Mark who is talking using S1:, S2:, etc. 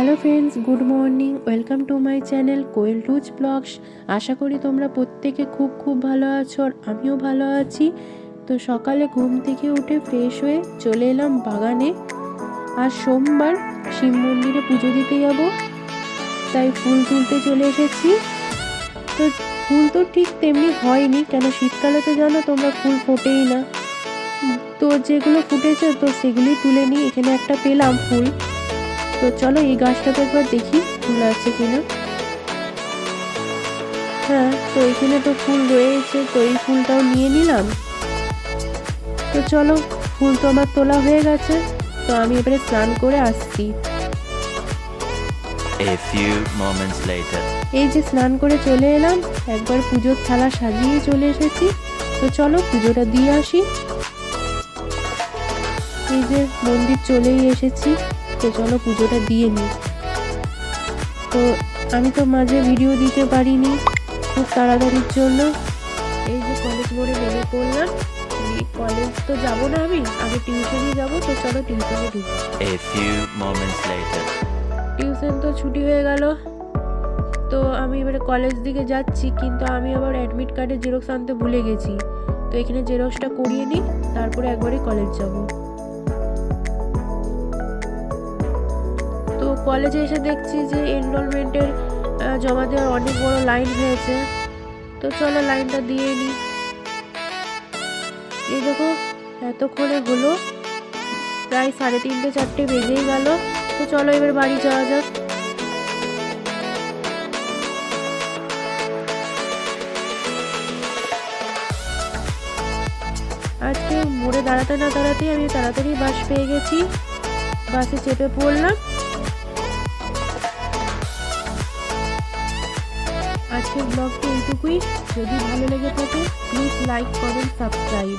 S1: Hello friends, good morning. Welcome to my channel Koel টুজ blogs. আশা করি তোমরা প্রত্যেকে খুব ভালো আছো, আর আমিও ভালো আছি। তো সকালে ঘুম থেকে উঠে ফ্রেশ হয়ে চলে এলাম বাগানে। আর সোমবার শিব মন্দিরে পুজো দিতে যাব, তাই ফুল তুলতে চলে এসেছি। তো ফুল তো ঠিক তেমনি হয়নি, কেন শীতকালে তো জানো তোমরা ফুল ফোটেই না। তো যেগুলো ফুটেছে তো সেগুলি তুলে নিই। এখানে একটা পেলাম ফুল। তো চলো এই গাছটাতে একবার দেখি ফুল আছে কিনা। হ্যাঁ, তো এখানে তো ফুল রয়েছে, তো এই ফুলটাও নিয়ে নিলাম। তো চলো, ফুল তো আমার তোলা হয়ে গেছে, তো আমি এবারে স্নান করে আসছি।
S2: A few moments later.
S1: এই যে স্নান করে চলে এলাম, একবার পুজোর থালা সাজিয়ে চলে এসেছি। তো চলো পুজোটা দিয়ে আসি। এই যে মন্দির চলেই এসেছি, তো চলো পুজোটা দিয়ে নিই। তো আমি তো মাঝে ভিডিও দিতে পারিনি খুব তাড়াতাড়ির জন্য। এই যে কলেজ মোড়ে নেমে পড়লাম। কলেজ তো যাবো না, আমি আগে টিউশনই যাবো। তো চলো টিউশনে ঢুকি।
S2: A few moments later.
S1: Tuition তো ছুটি হয়ে গেল, তো আমি এবারে কলেজ দিকে যাচ্ছি, কিন্তু আমি আবার অ্যাডমিট কার্ডের জেরক্স আনতে ভুলে গেছি। তো এখানে জেরক্সটা করিয়ে নিই, তারপরে একবারে কলেজ যাব। তো কলেজে এসে দেখছি যে এনরোলমেন্টের জমা দেওয়ার অনেক বড় লাইন হয়েছে। তো চলো লাইনটা দিয়ে নিই। এই দেখো এতক্ষণে হলো প্রায় 3:30-4 বেজেই গেল। তো চলো এবার বাড়ি যাওয়া যাক। আজকে মোড়ে দাঁড়াতে না দাঁড়াতেই আমি তাড়াতাড়ি বাস পেয়ে গেছি, বাসে চেপে পড়লাম। আজকের ব্লগটি এইটুকুই। যদি ভালো লেগে থাকে প্লিজ লাইক, কমেন্ট, সাবস্ক্রাইব।